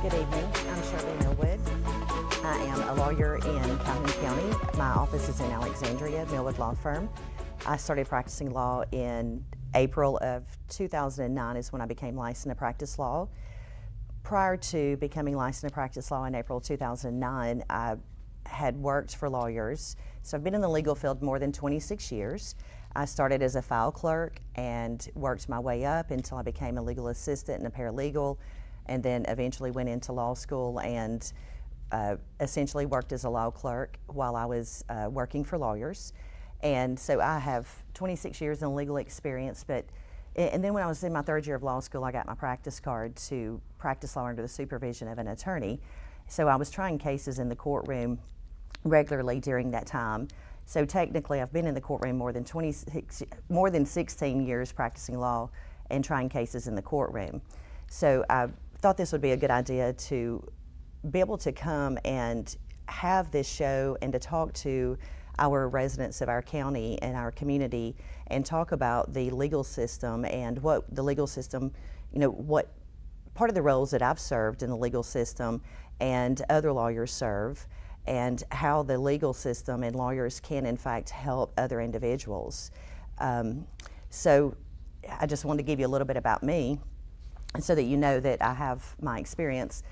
Good evening. I'm Shirley Millwood. I am a lawyer in Calhoun County. My office is in Alexandria, Millwood Law Firm. I started practicing law in April of 2009 is when I became licensed to practice law. Prior to becoming licensed to practice law in April 2009, I had worked for lawyers. So I've been in the legal field more than 26 years. I started as a file clerk and worked my way up until I became a legal assistant and a paralegal, and then eventually went into law school and essentially worked as a law clerk while I was working for lawyers. And so I have 26 years in legal experience, and then when I was in my third year of law school, I got my practice card to practice law under the supervision of an attorney. So I was trying cases in the courtroom regularly during that time. So technically I've been in the courtroom more than 16 years practicing law and trying cases in the courtroom. So I thought this would be a good idea to be able to come and have this show and to talk to our residents of our county and our community and talk about the legal system and what the legal system, what part of the roles that I've served in the legal system and other lawyers serve, and how the legal system and lawyers can in fact help other individuals. So I just wanted to give you a little bit about me so that you know that I have my experience.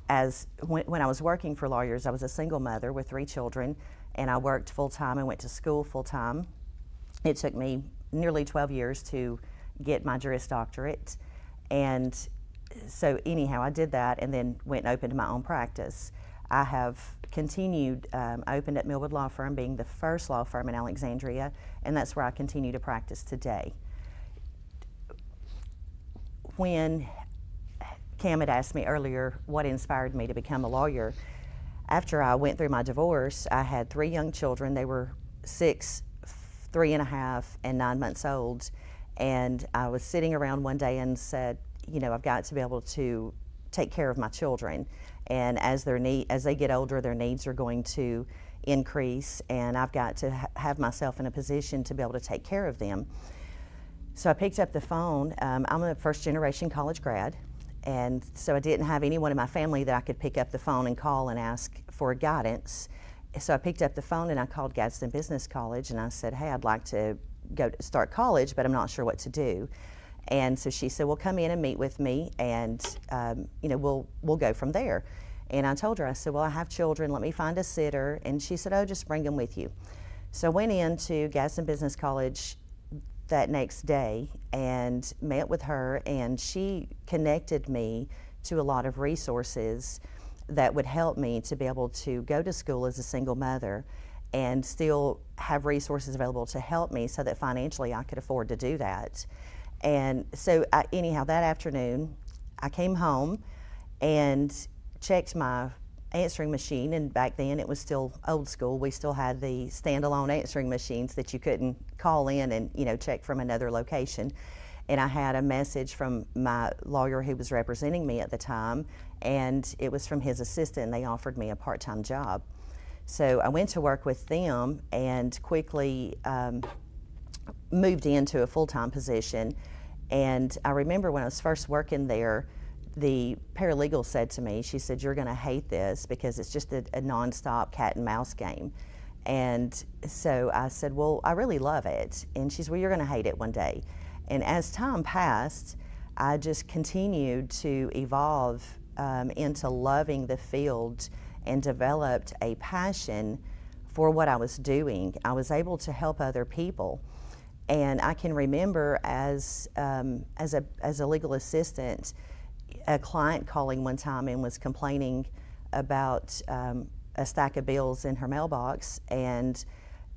As when I was working for lawyers, I was a single mother with 3 children, and I worked full-time and went to school full-time. It took me nearly 12 years to get my Juris Doctorate, and so anyhow, I did that and then went and opened my own practice. I have continued, opened at Millwood Law Firm, being the first law firm in Alexandria, and that's where I continue to practice today. When Cam had asked me earlier what inspired me to become a lawyer, after I went through my divorce, I had 3 young children. They were 6, 3.5, and 9 months old, and I was sitting around one day and said, I've got to be able to take care of my children, and as they get older, their needs are going to increase, and I've got to have myself in a position to be able to take care of them. So I picked up the phone. I'm a first-generation college grad, and so I didn't have anyone in my family that I could pick up the phone and call and ask for guidance. So I picked up the phone and I called Gadsden Business College, and I said, hey, I'd like to start college, but I'm not sure what to do. And so she said, well, come in and meet with me, and we'll go from there. And I told her, I said, well, I have children, let me find a sitter. And she said, oh, just bring them with you. So I went into Gadsden Business College that next day and met with her, and she connected me to a lot of resources that would help me to be able to go to school as a single mother and still have resources available to help me so that financially I could afford to do that. And so anyhow, that afternoon I came home and checked my answering machine, and back then it was still old school. We still had the standalone answering machines that you couldn't call in and check from another location. And I had a message from my lawyer who was representing me at the time, and it was from his assistant, and they offered me a part-time job. So I went to work with them and quickly moved into a full-time position. And I remember when I was first working there, the paralegal said to me, she said, you're going to hate this because it's just a non-stop cat and mouse game. And so I said, well, I really love it. And she said, well, you're going to hate it one day. And as time passed, I just continued to evolve into loving the field and developed a passion for what I was doing. I was able to help other people. And I can remember as a legal assistant, a client calling one time and was complaining about a stack of bills in her mailbox, and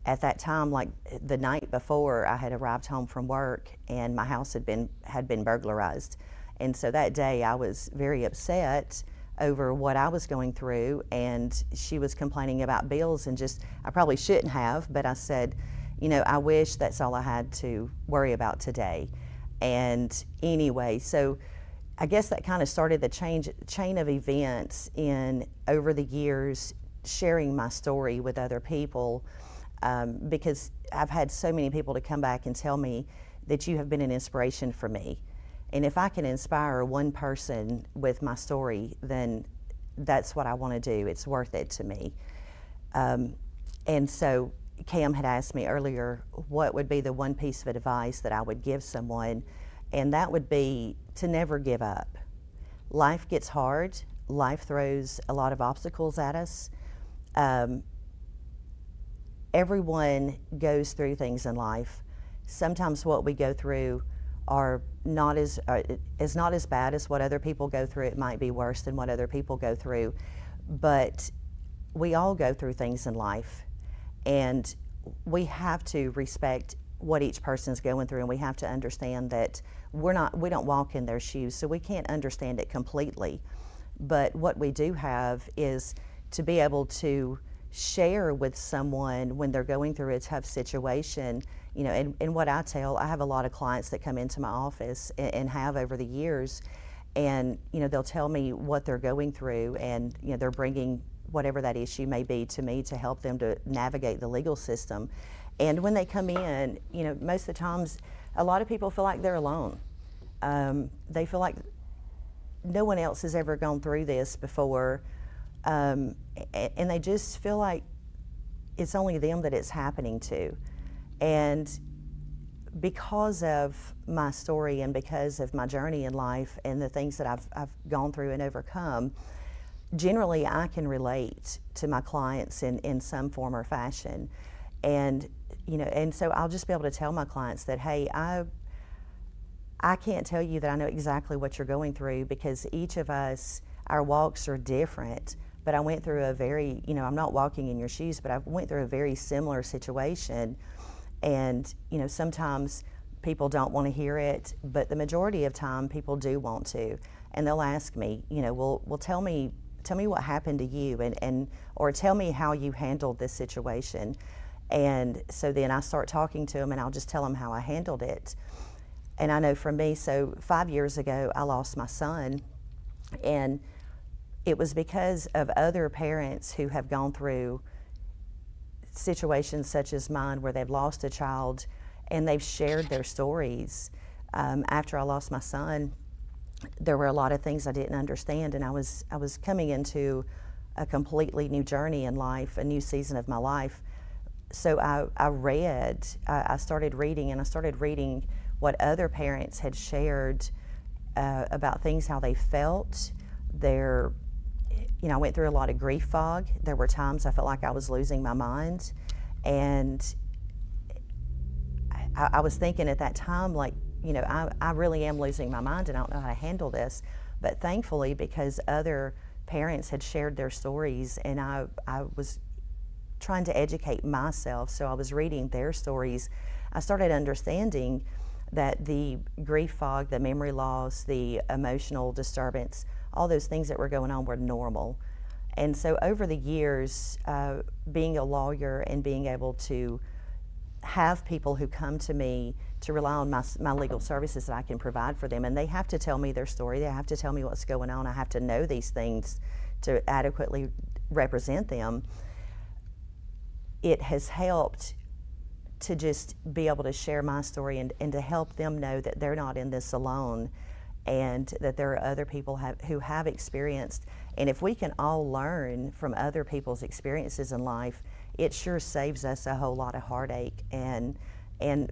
at that time, like the night before, I had arrived home from work and my house had been burglarized. And so that day I was very upset over what I was going through, and she was complaining about bills, and I probably shouldn't have, but I said, I wish that's all I had to worry about today. And anyway, so I guess that kind of started the chain of events in over the years, sharing my story with other people, because I've had so many people to come back and tell me that you have been an inspiration for me. And if I can inspire one person with my story, then that's what I want to do. It's worth it to me. And so Cam had asked me earlier what would be the one piece of advice that I would give someone, and that would be to never give up. Life gets hard. Life throws a lot of obstacles at us. Everyone goes through things in life. Sometimes what we go through are is not as bad as what other people go through. It might be worse than what other people go through, but we all go through things in life, and we have to respect what each person's going through, and we have to understand that we don't walk in their shoes, so we can't understand it completely. But what we do have is to be able to share with someone when they're going through a tough situation. You know, and what I have a lot of clients that come into my office and have over the years, and you know, they'll tell me what they're going through, and you know, they're bringing whatever that issue may be to me to help them to navigate the legal system. And when they come in, you know, most of the times, a lot of people feel like they're alone. They feel like no one else has ever gone through this before, and they just feel like it's only them that it's happening to. And because of my story and because of my journey in life and the things that I've gone through and overcome, generally I can relate to my clients in some form or fashion. And you know, and so I'll just be able to tell my clients that, hey, I can't tell you that I know exactly what you're going through, because each of us, our walks are different. But I went through a very, you know, I'm not walking in your shoes, but I went through a very similar situation. And you know, sometimes people don't want to hear it, but the majority of time people do want to, and they'll ask me, you know, well, tell me what happened to you, and or tell me how you handled this situation. And so then I start talking to them, and I'll just tell them how I handled it. And I know for me, so 5 years ago I lost my son, and it was because of other parents who have gone through situations such as mine, where they've lost a child and they've shared their stories. After I lost my son, there were a lot of things I didn't understand, and I was coming into a completely new journey in life, a new season of my life. So I started reading, and I started reading what other parents had shared about things, how they felt. You know, I went through a lot of grief fog. There were times I felt like I was losing my mind, and I was thinking at that time, like, you know, I really am losing my mind, and I don't know how to handle this. But thankfully, because other parents had shared their stories, and I was trying to educate myself, so I was reading their stories, I started understanding that the grief fog, the memory loss, the emotional disturbance, all those things that were going on were normal. And so over the years, being a lawyer and being able to have people who come to me to rely on my legal services that I can provide for them, and they have to tell me their story, they have to tell me what's going on, I have to know these things to adequately represent them, it has helped to just be able to share my story and to help them know that they're not in this alone, and that there are other people who have experienced. And if we can all learn from other people's experiences in life, it sure saves us a whole lot of heartache and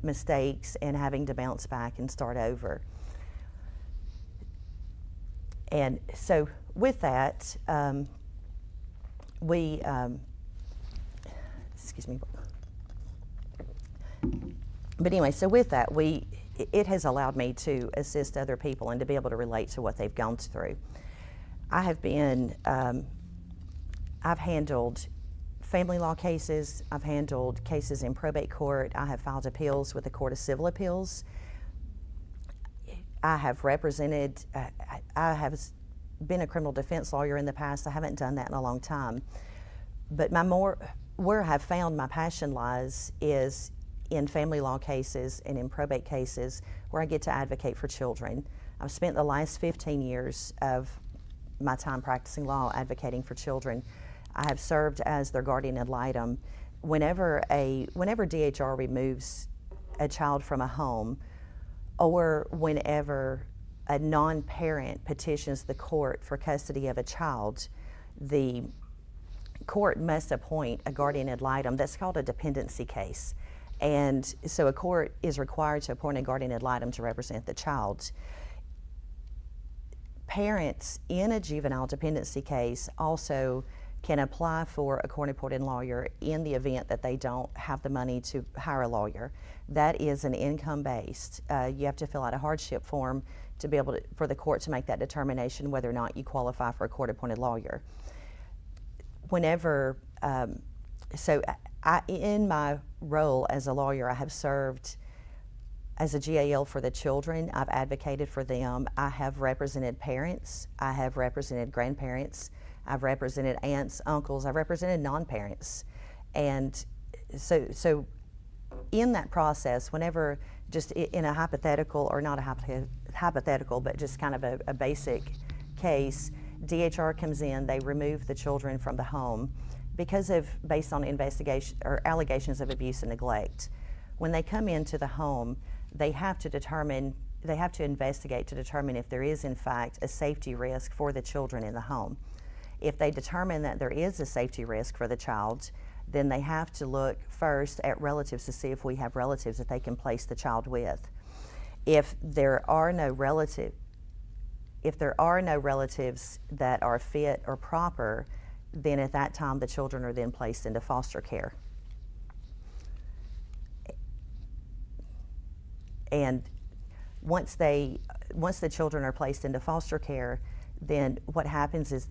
mistakes and having to bounce back and start over. And so with that, excuse me. But anyway, so with that, it has allowed me to assist other people and to be able to relate to what they've gone through. I've handled family law cases, I've handled cases in probate court, I have filed appeals with the Court of Civil Appeals. I have represented, I have been a criminal defense lawyer in the past. I haven't done that in a long time. But where I've found my passion lies is in family law cases and in probate cases, where I get to advocate for children. I've spent the last 15 years of my time practicing law advocating for children. I have served as their guardian ad litem. Whenever DHR removes a child from a home, or whenever a non-parent petitions the court for custody of a child, the court must appoint a guardian ad litem. That's called a dependency case. And so a court is required to appoint a guardian ad litem to represent the child. Parents in a juvenile dependency case also can apply for a court-appointed lawyer in the event that they don't have the money to hire a lawyer. That is an income-based. You have to fill out a hardship form to be able to, for the court to make that determination whether or not you qualify for a court-appointed lawyer. Whenever, in my role as a lawyer, I have served as a GAL for the children. I've advocated for them. I have represented parents. I have represented grandparents. I've represented aunts, uncles. I've represented non-parents. And so in that process, whenever, just in a hypothetical, or not a hypothetical, but just kind of a basic case, DHR comes in, they remove the children from the home based on investigation or allegations of abuse and neglect. When they come into the home, they have to investigate to determine if there is in fact a safety risk for the children in the home. If they determine that there is a safety risk for the child, then they have to look first at relatives to see if we have relatives that they can place the child with. If there are no relatives that are fit or proper, then at that time the children are then placed into foster care. And once the children are placed into foster care, then what happens is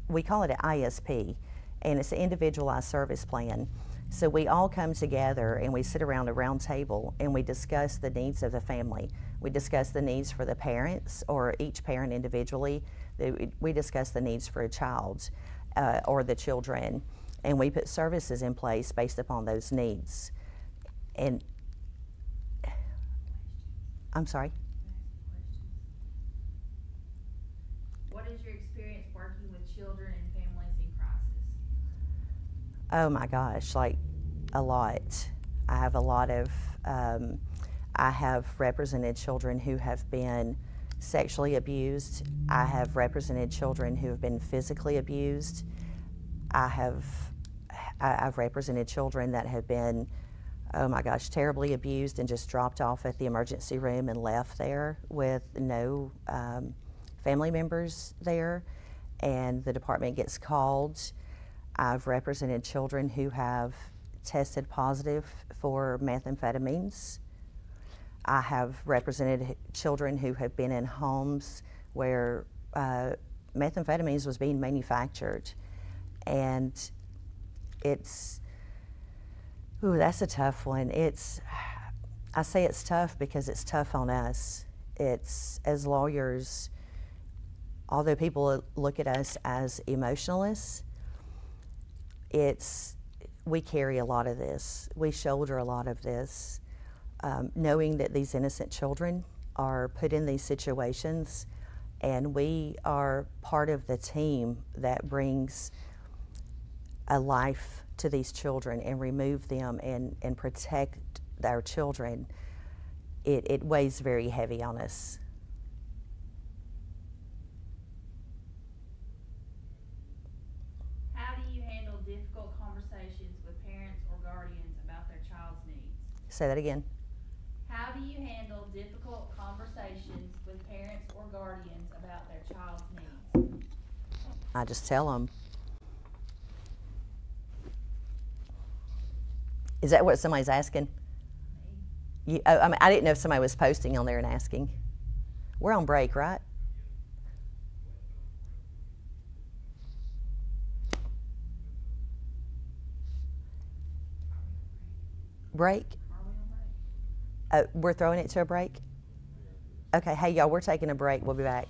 we call it an ISP, and it's an individualized service plan. So we all come together and we sit around a round table and we discuss the needs of the family. We discuss the needs for the parents, or each parent individually. We discuss the needs for a child or the children, and we put services in place based upon those needs. And I'm sorry? What is your experience working with children and families in crisis? Oh my gosh, like a lot. I have a lot of, I have represented children who have been sexually abused. I have represented children who have been physically abused. I've represented children that have been, oh my gosh, terribly abused and just dropped off at the emergency room and left there with no family members there, and the department gets called. I've represented children who have tested positive for methamphetamines. I have represented children who have been in homes where methamphetamines was being manufactured. And it's, ooh, that's a tough one. I say it's tough because it's tough on us. It's, as lawyers, although people look at us as emotionalists, we carry a lot of this. We shoulder a lot of this. Knowing that these innocent children are put in these situations, and we are part of the team that brings a life to these children and remove them and protect our children, it weighs very heavy on us. How do you handle difficult conversations with parents or guardians about their child's needs? Say that again. How do you handle difficult conversations with parents or guardians about their child's needs? I just tell them. Is that what somebody's asking? I mean, I didn't know if somebody was posting on there and asking. We're on break, right? Break? We're throwing it to a break? Okay, hey y'all, we're taking a break. We'll be back.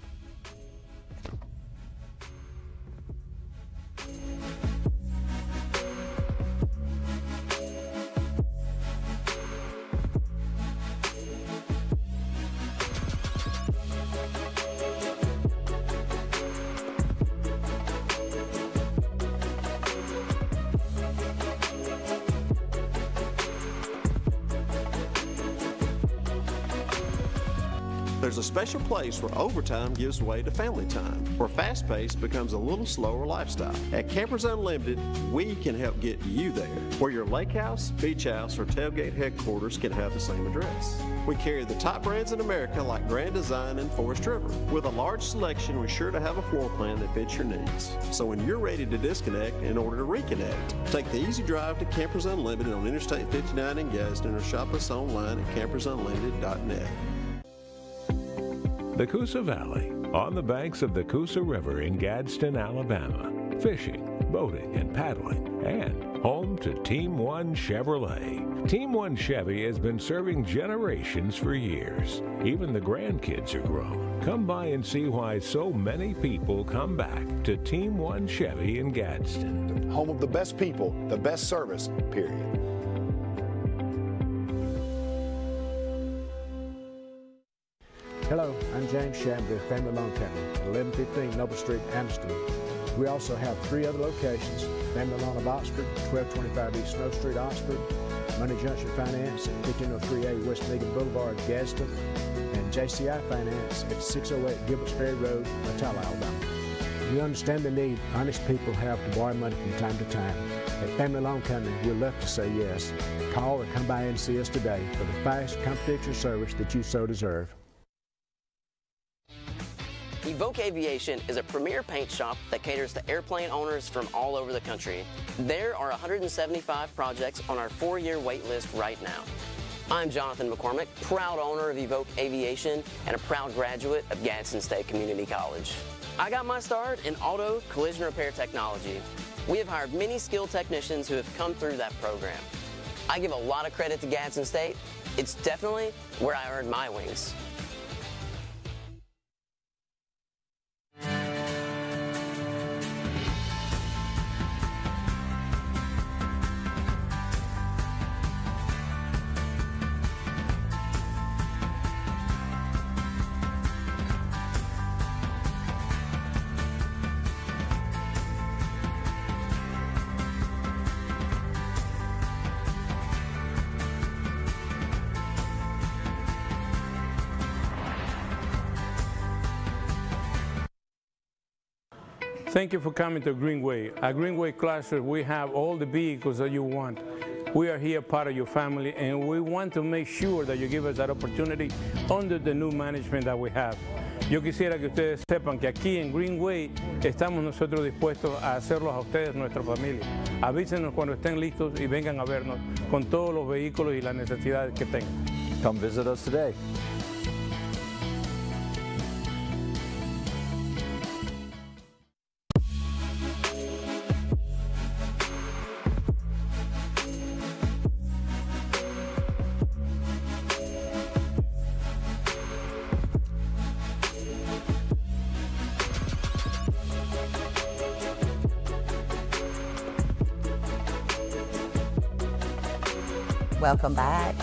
there's a special place where overtime gives way to family time, where fast pace becomes a little slower lifestyle. At Campers Unlimited, we can help get you there, where your lake house, beach house, or tailgate headquarters can have the same address. We carry the top brands in America like Grand Design and Forest River. With a large selection, we're sure to have a floor plan that fits your needs. So when you're ready to disconnect in order to reconnect, take the easy drive to Campers Unlimited on Interstate 59 in Gadsden or shop us online at campersunlimited.net. The Coosa Valley, on the banks of the Coosa River in Gadsden, Alabama. Fishing, boating, and paddling, and home to Team One Chevrolet. Team One Chevy has been serving generations for years. Even the grandkids are grown. Come by and see why so many people come back to Team One Chevy in Gadsden. Home of the best people, the best service, period. Hello, I'm James Shamby of Family Loan Company, 1115 Noble Street, Anderson. We also have 3 other locations: Family Loan of Oxford, 1225 East Snow Street, Oxford; Money Junction Finance at 1503A West Meagan Boulevard, Gadsden; and JCI Finance at 608 Gilbert's Ferry Road, Atala, Alabama. We understand the need honest people have to borrow money from time to time. At Family Loan Company, we'd love to say yes. Call or come by and see us today for the fast, confidential service that you so deserve. Weac Aviation is a premier paint shop that caters to airplane owners from all over the country. There are 175 projects on our 4-year wait list right now. I'm Jonathan McCormick, proud owner of Weac Aviation and a proud graduate of Gadsden State Community College. I got my start in auto collision repair technology. We have hired many skilled technicians who have come through that program. I give a lot of credit to Gadsden State. It's definitely where I earned my wings. Thank you for coming to Greenway. At Greenway Classes, we have all the vehicles that you want. We are here part of your family, and we want to make sure that you give us that opportunity under the new management that we have. Yo quisiera que ustedes sepan que aquí en Greenway estamos nosotros dispuestos a hacerlos a ustedes, nuestra familia. Avísenos cuando estén listos y vengan a vernos con todos los vehículos y las necesidades que tengan. Come visit us today. Welcome back.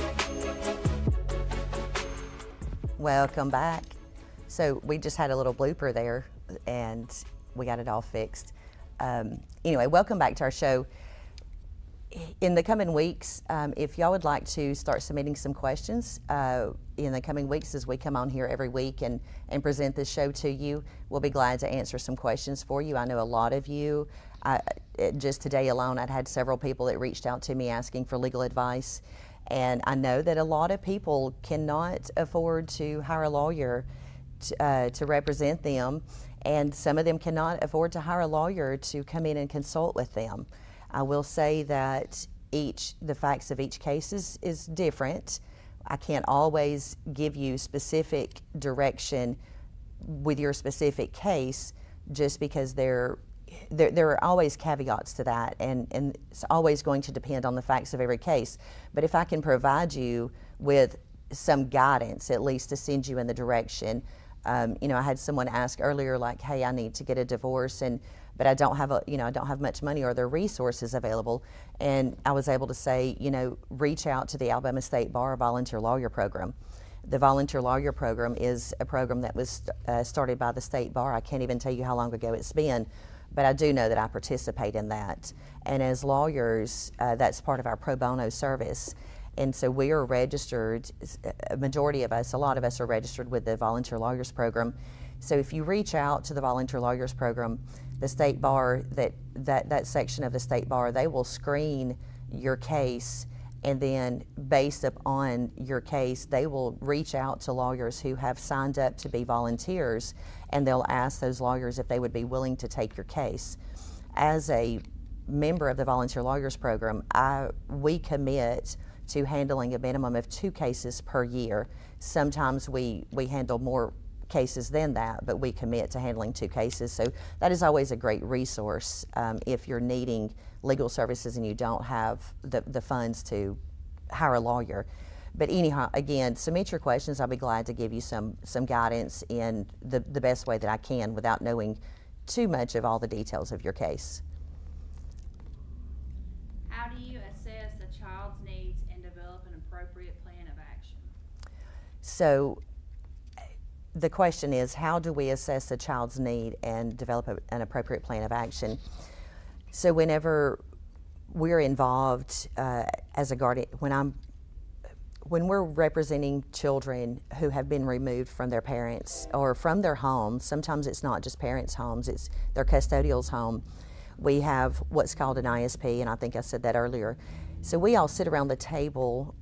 Welcome back. So we just had a little blooper there and we got it all fixed. Anyway, welcome back to our show. In the coming weeks, if y'all would like to start submitting some questions in the coming weeks as we come on here every week and present this show to you, we'll be glad to answer some questions for you. I know a lot of you, just today alone, I'd had several people that reached out to me asking for legal advice. And I know that a lot of people cannot afford to hire a lawyer to represent them. And some of them cannot afford to hire a lawyer to come in and consult with them. I will say that the facts of each case is different. I can't always give you specific direction with your specific case just because there are always caveats to that, and it's always going to depend on the facts of every case. But if I can provide you with some guidance, at least to send you in the direction. You know, I had someone ask earlier, like, hey, I need to get a divorce, but I don't have I don't have much money, or are there resources available? And I was able to say, reach out to the Alabama State Bar Volunteer Lawyer Program. The Volunteer Lawyer Program is a program that was started by the State Bar. I can't even tell you how long ago it's been, but I do know that I participate in that. And as lawyers, that's part of our pro bono service. And so we are registered, a majority of us, a lot of us are registered with the Volunteer Lawyers Program. So if you reach out to the Volunteer Lawyers Program, the state bar, that section of the state bar, they will screen your case, and then based upon your case, they will reach out to lawyers who have signed up to be volunteers, and they'll ask those lawyers if they would be willing to take your case. As a member of the Volunteer Lawyers Program, we commit to handling a minimum of 2 cases per year. Sometimes we handle more cases than that, but we commit to handling 2 cases. So that is always a great resource if you're needing legal services and you don't have the funds to hire a lawyer. But anyhow, again, submit your questions. I'll be glad to give you some guidance in the best way that I can without knowing too much of all the details of your case. How do you assess a child's needs and develop an appropriate plan of action? So the question is, how do we assess a child's need and develop an appropriate plan of action? So whenever we're involved as a guardian, when we're representing children who have been removed from their parents or from their homes, sometimes it's not just parents' homes, it's their custodial's home, we have what's called an ISP, and I think I said that earlier. So we all sit around the table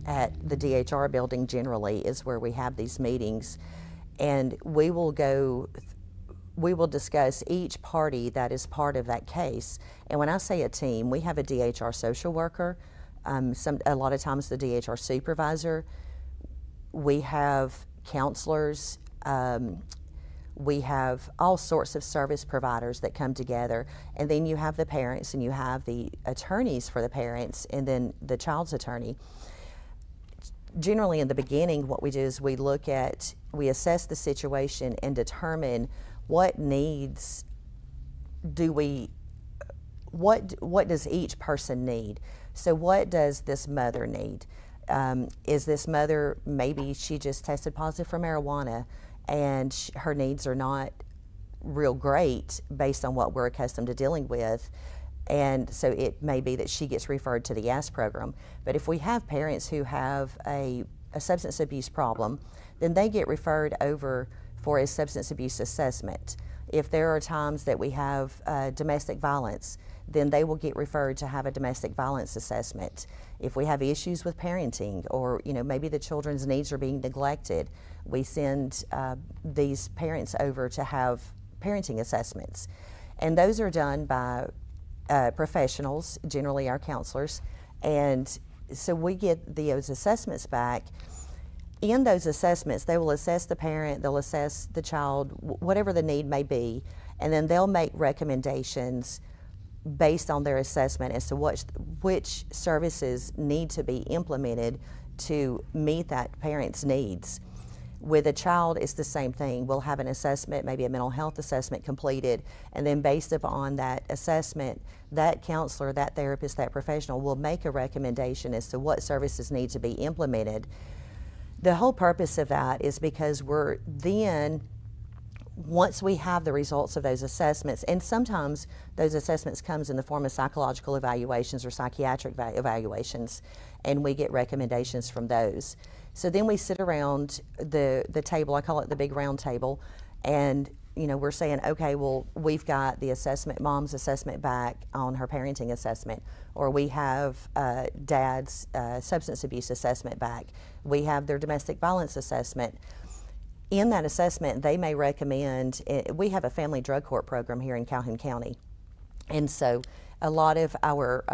at the DHR building, generally is where we have these meetings, and we will discuss each party that is part of that case. And when I say a team, we have a DHR social worker, a lot of times the DHR supervisor, we have counselors, we have all sorts of service providers that come together, and then you have the parents and you have the attorneys for the parents and then the child's attorney. Generally in the beginning, what we do is we assess the situation and determine what needs what does each person need. So what does this mother need? Is this mother, maybe she just tested positive for marijuana and her needs are not real great based on what we're accustomed to dealing with, and so it may be that she gets referred to the ASK program. But if we have parents who have a substance abuse problem, then they get referred over for a substance abuse assessment. If there are times that we have domestic violence, then they will get referred to have a domestic violence assessment. If we have issues with parenting, or maybe the children's needs are being neglected, we send these parents over to have parenting assessments. And those are done by professionals, generally our counselors, and so we get those assessments back. In those assessments, they will assess the parent, they'll assess the child, whatever the need may be, and then they'll make recommendations based on their assessment as to which services need to be implemented to meet that parent's needs. With a child, it's the same thing. We'll have an assessment, maybe a mental health assessment completed, and then based upon that assessment, that counselor, that therapist, that professional will make a recommendation as to what services need to be implemented. The whole purpose of that is because we're then, once we have the results of those assessments, and sometimes those assessments comes in the form of psychological evaluations or psychiatric evaluations, and we get recommendations from those. So then we sit around the table, I call it the big round table, and we're saying, okay, well, we've got the assessment, mom's assessment back on her parenting assessment, or we have dad's substance abuse assessment back. We have their domestic violence assessment. In that assessment, they may recommend, we have a family drug court program here in Calhoun County, and so a lot of our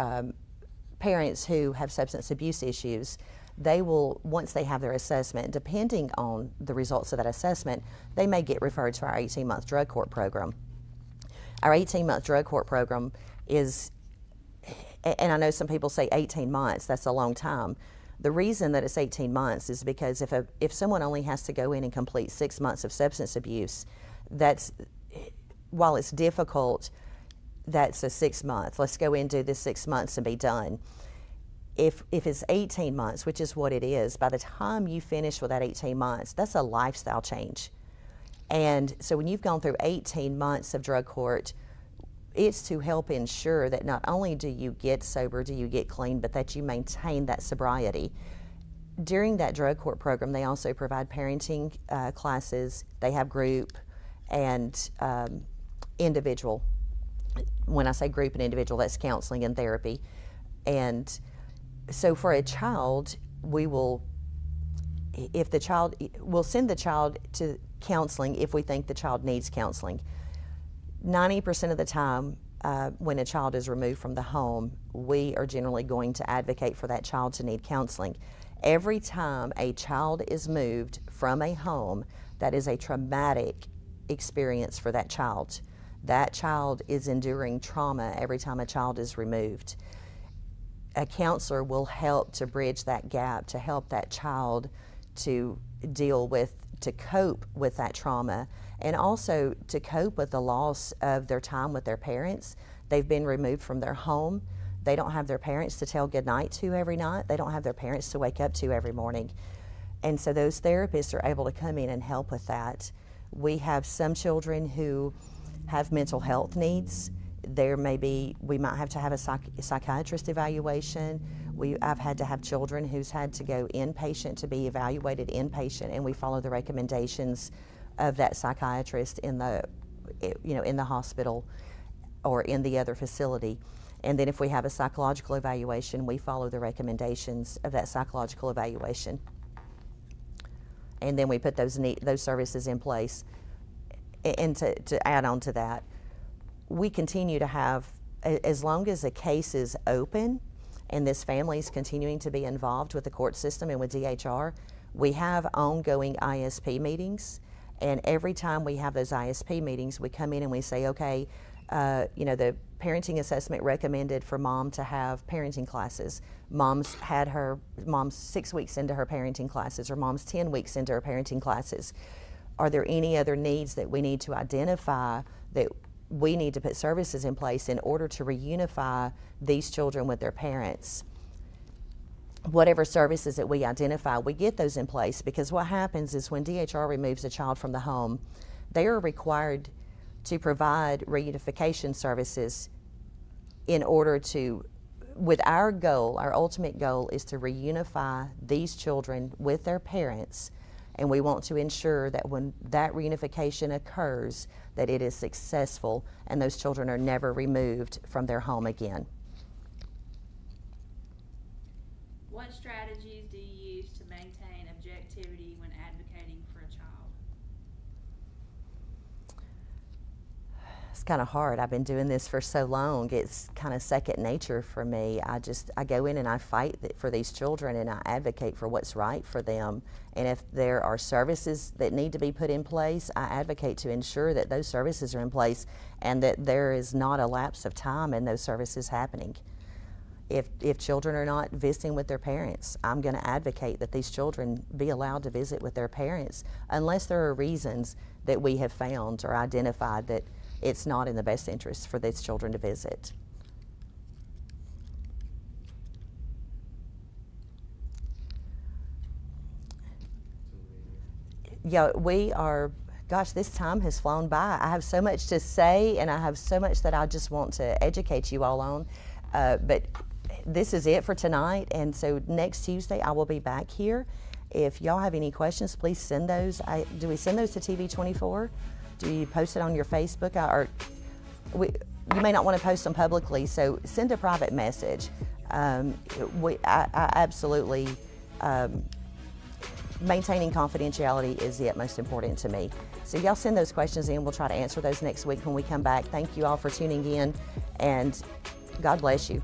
parents who have substance abuse issues, they will, once they have their assessment, depending on the results of that assessment, they may get referred to our 18-month drug court program. Our 18-month drug court program is, and I know some people say 18 months, that's a long time. The reason that it's 18 months is because if someone only has to go in and complete 6 months of substance abuse, while it's difficult, that's a 6 month. Let's go in and do this 6 months and be done. If it's 18 months, which is what it is, by the time you finish with that 18 months, that's a lifestyle change. And so when you've gone through 18 months of drug court, it's to help ensure that not only do you get sober, do you get clean, but that you maintain that sobriety. During that drug court program, they also provide parenting classes. They have group and individual. When I say group and individual, that's counseling and therapy. And so for a child, we'll send the child to counseling if we think the child needs counseling. 90% of the time, when a child is removed from the home, we are generally going to advocate for that child to need counseling. Every time a child is moved from a home, that is a traumatic experience for that child. That child is enduring trauma every time a child is removed. A counselor will help to bridge that gap, to help that child to cope with that trauma, and also to cope with the loss of their time with their parents. They've been removed from their home. They don't have their parents to tell goodnight to every night. They don't have their parents to wake up to every morning. And so those therapists are able to come in and help with that. We have some children who have mental health needs. We might have to have a psychiatrist evaluation. I've had to have children who's had to go inpatient to be evaluated inpatient, and we follow the recommendations of that psychiatrist in the hospital or in the other facility. And then if we have a psychological evaluation, we follow the recommendations of that psychological evaluation. And then we put those services in place. And to add on to that, we continue to have, as long as a case is open and this family is continuing to be involved with the court system and with DHR, we have ongoing ISP meetings. And every time we have those ISP meetings, we come in and we say, okay, the parenting assessment recommended for mom to have parenting classes. Mom's 6 weeks into her parenting classes, or mom's 10 weeks into her parenting classes. Are there any other needs that we need to identify that we need to put services in place in order to reunify these children with their parents? Whatever services that we identify, we get those in place, because what happens is when DHR removes a child from the home, they are required to provide reunification services in order to, with our goal, our ultimate goal is to reunify these children with their parents. And we want to ensure that when that reunification occurs, that it is successful and those children are never removed from their home again. What strategies do you use to maintain objectivity when advocating for a child? It's kind of hard. I've been doing this for so long. It's kind of second nature for me. I go in and I fight for these children, and I advocate for what's right for them. And if there are services that need to be put in place, I advocate to ensure that those services are in place and that there is not a lapse of time in those services happening. If children are not visiting with their parents, I'm going to advocate that these children be allowed to visit with their parents, unless there are reasons that we have found or identified that it's not in the best interest for these children to visit. Yeah, we are, gosh, this time has flown by. I have so much to say, and I have so much that I just want to educate you all on. But this is it for tonight, and so next Tuesday I will be back here. If y'all have any questions, please send those. Do we send those to TV24? Do you post it on your Facebook? You may not want to post them publicly, so send a private message. I absolutely, maintaining confidentiality is the utmost important to me. So y'all send those questions in. We'll try to answer those next week when we come back. Thank you all for tuning in, and God bless you.